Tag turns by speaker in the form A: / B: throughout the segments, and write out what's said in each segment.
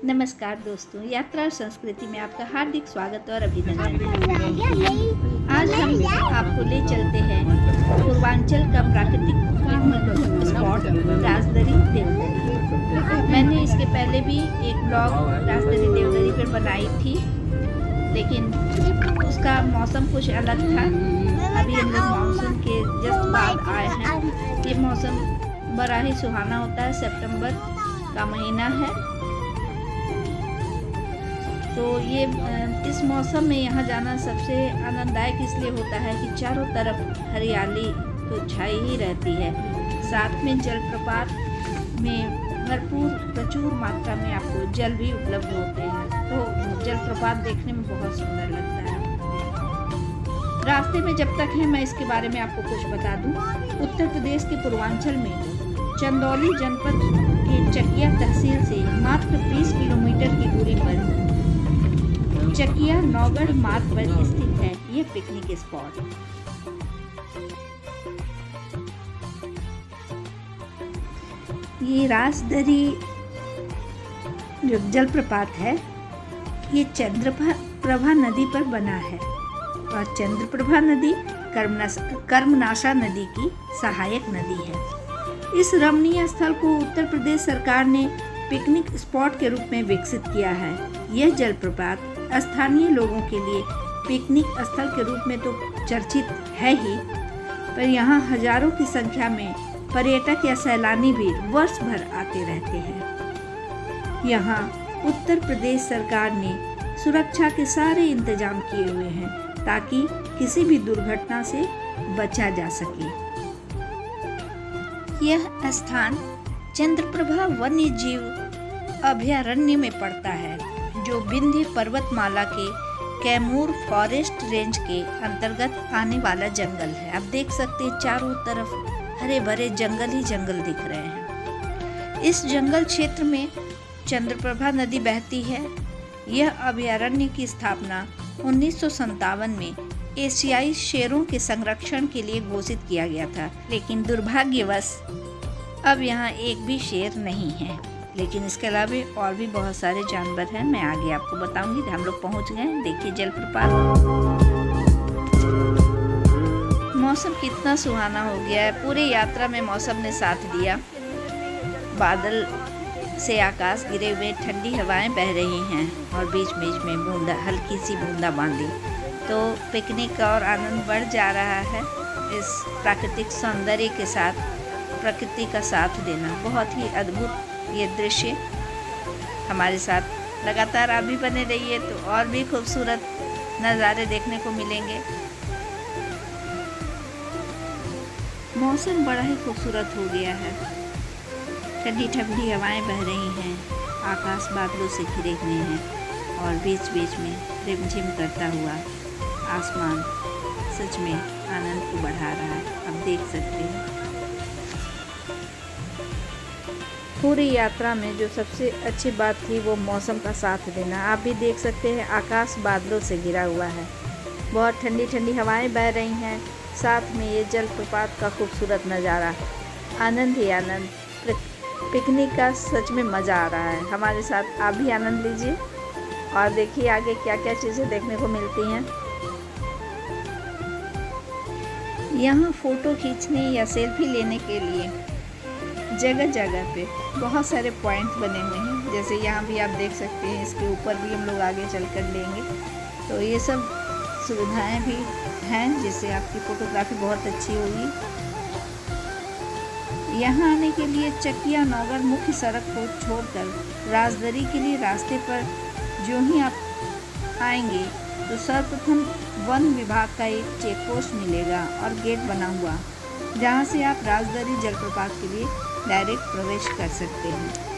A: नमस्कार दोस्तों, यात्रा और संस्कृति में आपका हार्दिक स्वागत और अभिनंदन। आज हम आपको ले चलते हैं पूर्वांचल का प्राकृतिक स्पॉट राजदरी देवदरी। मैंने इसके पहले भी एक ब्लॉग राजदरी देवदरी पर बनाई थी, लेकिन उसका मौसम कुछ अलग था। अभी हम लोग मानसून के जस्ट बाद आए हैं। ये मौसम बड़ा ही सुहाना होता है। सितंबर का महीना है, तो ये इस मौसम में यहाँ जाना सबसे आनंददायक इसलिए होता है कि चारों तरफ हरियाली तो छाई ही रहती है। साथ में जलप्रपात में प्रचुर मात्रा में आपको जल भी उपलब्ध होते हैं, तो जलप्रपात देखने में बहुत सुंदर लगता है। रास्ते में जब तक है मैं इसके बारे में आपको कुछ बता दूं। उत्तर प्रदेश के पूर्वांचल में चंदौली जनपद के चकिया तहसील से मात्र 20 किलोमीटर की दूरी पर चकिया नौगढ़ मार्ग पर स्थित है यह पिकनिक स्पॉट। ये राजदरी जो जलप्रपात है ये चंद्रप्रभा नदी पर बना है और चंद्रप्रभा नदी कर्मनाशा नदी की सहायक नदी है। इस रमणीय स्थल को उत्तर प्रदेश सरकार ने पिकनिक स्पॉट के रूप में विकसित किया है। यह जलप्रपात स्थानीय लोगों के लिए पिकनिक स्थल के रूप में तो चर्चित है ही, पर यहाँ हजारों की संख्या में पर्यटक या सैलानी भी वर्ष भर आते रहते हैं। यहाँ उत्तर प्रदेश सरकार ने सुरक्षा के सारे इंतजाम किए हुए हैं ताकि किसी भी दुर्घटना से बचा जा सके। यह स्थान चंद्रप्रभा वन्य जीव अभयारण्य में पड़ता है, जो विंध्य पर्वतमाला के कैमूर फॉरेस्ट रेंज के अंतर्गत आने वाला जंगल है। आप देख सकते हैं चारों तरफ हरे भरे जंगल ही जंगल दिख रहे हैं। इस जंगल क्षेत्र में चंद्रप्रभा नदी बहती है। यह अभयारण्य की स्थापना 1957 में एशियाई शेरों के संरक्षण के लिए घोषित किया गया था, लेकिन दुर्भाग्यवश अब यहाँ एक भी शेर नहीं है। लेकिन इसके अलावा और भी बहुत सारे जानवर हैं, मैं आगे आपको बताऊंगी। हम लोग पहुंच गए, देखिए जलप्रपात। मौसम कितना सुहाना हो गया है। पूरी यात्रा में मौसम ने साथ दिया। बादल से आकाश गिरे हुए, ठंडी हवाएं बह रही हैं और बीच बीच में हल्की सी बूंदाबांदी। तो पिकनिक का और आनंद बढ़ जा रहा है। इस प्राकृतिक सौंदर्य के साथ प्रकृति का साथ देना बहुत ही अद्भुत ये दृश्य हमारे साथ लगातार आप भी बने रहिए तो और भी खूबसूरत नज़ारे देखने को मिलेंगे। मौसम बड़ा ही खूबसूरत हो गया है। ठंडी ठंडी हवाएं बह रही हैं, आकाश बादलों से घिरे हुए हैं और बीच बीच में रिमझिम करता हुआ आसमान सच में आनंद को बढ़ा रहा है। आप देख सकते हैं पूरी यात्रा में जो सबसे अच्छी बात थी वो मौसम का साथ देना। आप भी देख सकते हैं आकाश बादलों से घिरा हुआ है, बहुत ठंडी ठंडी हवाएं बह रही हैं, साथ में ये जलप्रपात का खूबसूरत नज़ारा। आनंद ही आनंद। पिकनिक का सच में मज़ा आ रहा है। हमारे साथ आप भी आनंद लीजिए और देखिए आगे क्या क्या चीज़ें देखने को मिलती हैं। यहाँ फ़ोटो खींचने या सेल्फी लेने के लिए जगह जगह पे बहुत सारे पॉइंट बने हुए हैं। जैसे यहाँ भी आप देख सकते हैं, इसके ऊपर भी हम लोग आगे चलकर लेंगे। तो ये सब सुविधाएं भी हैं जिससे आपकी फ़ोटोग्राफी बहुत अच्छी होगी। यहाँ आने के लिए चकिया नौगढ़ मुख्य सड़क को छोड़कर राजदरी के लिए रास्ते पर जो ही आप आएंगे तो सर्वप्रथम वन विभाग का एक चेक पोस्ट मिलेगा और गेट बना हुआ, जहाँ से आप राजदरी जलप्रपात के लिए डायरेक्ट प्रवेश कर सकते हैं।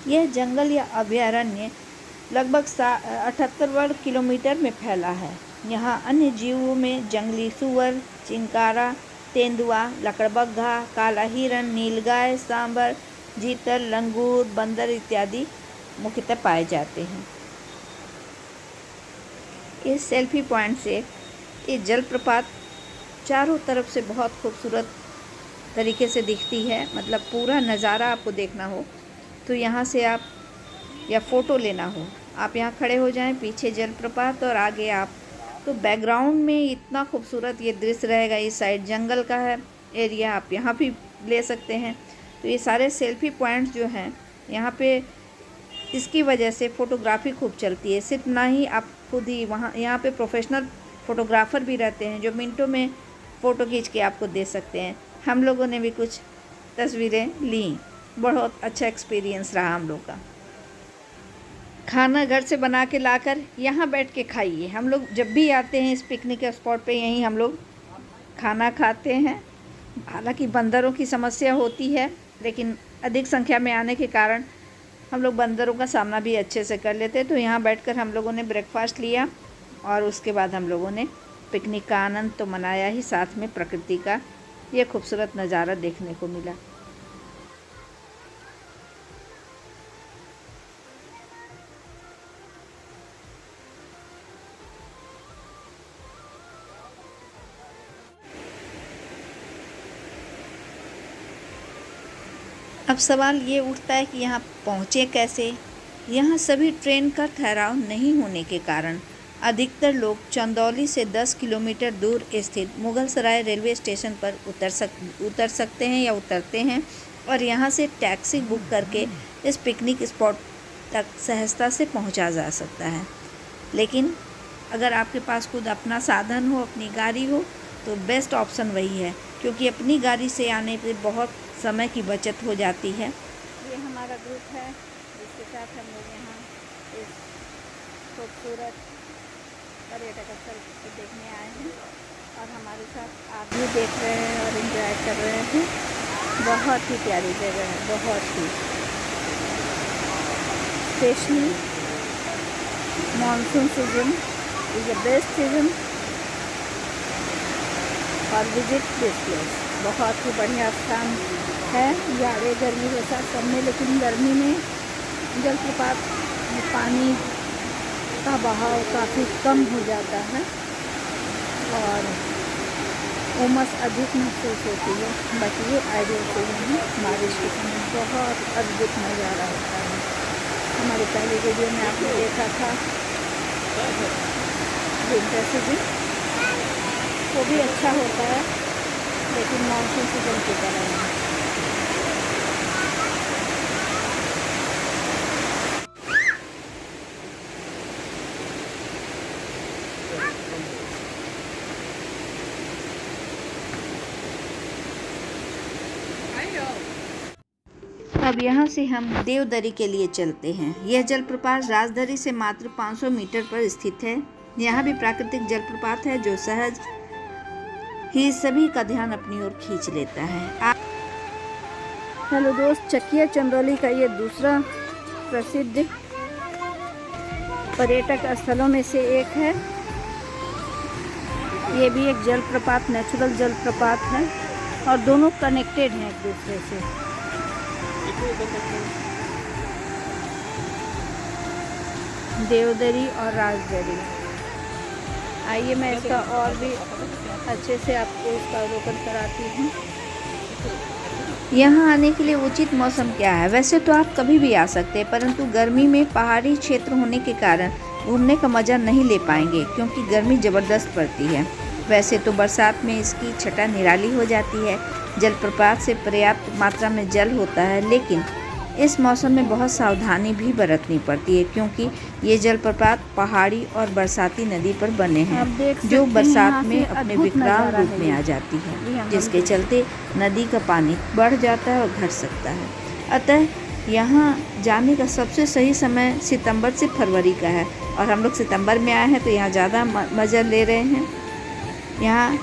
A: यह जंगल या अभयारण्य लगभग 78 वर्ग किलोमीटर में फैला है। यहाँ अन्य जीवों में जंगली सूअर, चिंकारा, तेंदुआ, लकड़बग्घा, काला हिरण, नीलगाय, सांभर, जीतर, लंगूर, बंदर इत्यादि मुख्यतः पाए जाते हैं। इस सेल्फी पॉइंट से ये जलप्रपात चारों तरफ से बहुत खूबसूरत तरीके से दिखती है। मतलब पूरा नज़ारा आपको देखना हो तो यहाँ से आप, या फ़ोटो लेना हो, आप यहाँ खड़े हो जाएं, पीछे जलप्रपात और आगे आप, तो बैकग्राउंड में इतना खूबसूरत ये दृश्य रहेगा। इस साइड जंगल का है एरिया, आप यहाँ भी ले सकते हैं। तो ये सारे सेल्फी पॉइंट्स जो हैं यहाँ पे, इसकी वजह से फ़ोटोग्राफी खूब चलती है। सिर्फ ना ही आप खुद ही वहाँ, यहाँ पे प्रोफेशनल फ़ोटोग्राफ़र भी रहते हैं जो मिनटों में फ़ोटो खींच के आपको दे सकते हैं। हम लोगों ने भी कुछ तस्वीरें लीं, बहुत अच्छा एक्सपीरियंस रहा हम लोग का। खाना घर से बना के लाकर यहाँ बैठ के खाइए। हम लोग जब भी आते हैं इस पिकनिक स्पॉट पे, यहीं हम लोग खाना खाते हैं। हालांकि बंदरों की समस्या होती है, लेकिन अधिक संख्या में आने के कारण हम लोग बंदरों का सामना भी अच्छे से कर लेते हैं। तो यहाँ बैठकर हम लोगों ने ब्रेकफास्ट लिया और उसके बाद हम लोगों ने पिकनिक का आनंद तो मनाया ही, साथ में प्रकृति का ये खूबसूरत नज़ारा देखने को मिला। अब सवाल ये उठता है कि यहाँ पहुँचे कैसे। यहाँ सभी ट्रेन का ठहराव नहीं होने के कारण अधिकतर लोग चंदौली से 10 किलोमीटर दूर स्थित मुगलसराय रेलवे स्टेशन पर उतर सकते हैं या उतरते हैं और यहाँ से टैक्सी बुक करके इस पिकनिक स्पॉट तक सहजता से पहुँचा जा सकता है। लेकिन अगर आपके पास खुद अपना साधन हो, अपनी गाड़ी हो, तो बेस्ट ऑप्शन वही है, क्योंकि अपनी गाड़ी से आने पे बहुत समय की बचत हो जाती है। ये हमारा ग्रुप है जिसके साथ हम लोग यहाँ इस खूबसूरत पर्यटक स्थल को देखने आए हैं और हमारे साथ आप भी देख रहे हैं और एंजॉय कर रहे हैं। बहुत ही प्यारी जगह है, बहुत ही। Specially monsoon season is the best season और विजिट दिस प्लेस। बहुत ही बढ़िया स्थान है। जाड़े गर्मी जैसा सब में, लेकिन गर्मी में जलप्रपात में पानी का बहाव काफ़ी कम हो जाता है और उमस अधिक महसूस होती है। बट ये आइडियल सीजन है, बारिश के समय बहुत अद्भुत नज़ारा होता है। हमारे पहले वीडियो में आपने देखा था विंटर सीजन, वो भी अच्छा होता है, लेकिन मानसून सीजन की तरह है। अब यहाँ से हम देवदरी के लिए चलते हैं। यह जलप्रपात राजदरी से मात्र 500 मीटर पर स्थित है। यहाँ भी प्राकृतिक जलप्रपात है जो सहज ही सभी का ध्यान अपनी ओर खींच लेता है। हेलो दोस्त, चकिया चंदौली का ये दूसरा प्रसिद्ध पर्यटक स्थलों में से एक है। ये भी एक जलप्रपात, नेचुरल जलप्रपात है और दोनों कनेक्टेड हैं एक दूसरे से। देवदरी और राजदरी। आइए मैं इसका और भी अच्छे से आपको इसका अवलोकन कराती हूँ। यहाँ आने के लिए उचित मौसम क्या है? वैसे तो आप कभी भी आ सकते हैं, परंतु गर्मी में पहाड़ी क्षेत्र होने के कारण घूमने का मज़ा नहीं ले पाएंगे, क्योंकि गर्मी ज़बरदस्त पड़ती है। वैसे तो बरसात में इसकी छटा निराली हो जाती है, जलप्रपात से पर्याप्त मात्रा में जल होता है, लेकिन इस मौसम में बहुत सावधानी भी बरतनी पड़ती है, क्योंकि ये जलप्रपात पहाड़ी और बरसाती नदी पर बने हैं, जो बरसात में अपने विकराल रूप में आ जाती है, जिसके चलते नदी का पानी बढ़ जाता है और घट सकता है। अतः यहाँ जाने का सबसे सही समय सितंबर से फरवरी का है और हम लोग सितंबर में आए हैं, तो यहाँ ज़्यादा मज़ा ले रहे हैं। यहाँ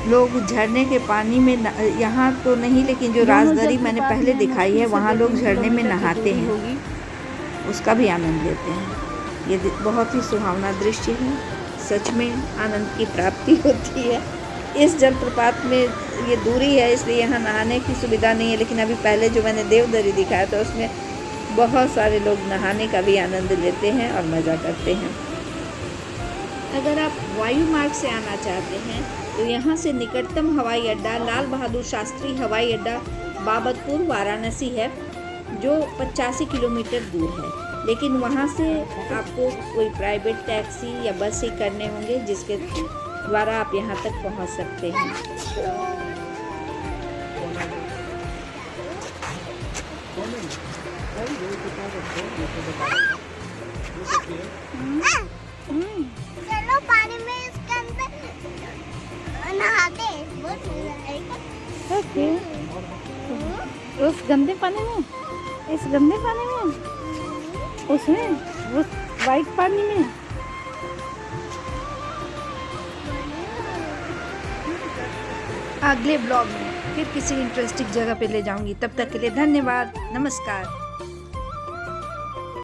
A: लोग झरने के पानी में यहाँ तो नहीं, लेकिन जो राजदरी मैंने पहले दिखाई है वहाँ लोग झरने में नहाते हैं, उसका भी आनंद लेते हैं। ये बहुत ही सुहावना दृश्य है। सच में आनंद की प्राप्ति होती है। इस जलप्रपात में ये दूरी है इसलिए यहाँ नहाने की सुविधा नहीं है, लेकिन अभी पहले जो मैंने देवदरी दिखाया था उसमें बहुत सारे लोग नहाने का भी आनंद लेते हैं और मज़ा करते हैं। अगर आप वायु मार्ग से आना चाहते हैं तो यहाँ से निकटतम हवाई अड्डा लाल बहादुर शास्त्री हवाई अड्डा बाबतपुर वाराणसी है, जो 85 किलोमीटर दूर है। लेकिन वहाँ से आपको कोई प्राइवेट टैक्सी या बस ही करने होंगे, जिसके द्वारा आप यहाँ तक पहुँच सकते हैं।
B: चलो पानी में इसके अंदर नहाते बहुत मजा आएगा।
A: ओके, उस गंदे पानी में, इस गंदे पानी में, उसमें, उस वाइट पानी में। अगले ब्लॉग में फिर किसी इंटरेस्टिंग जगह पे ले जाऊंगी। तब तक के लिए धन्यवाद, नमस्कार।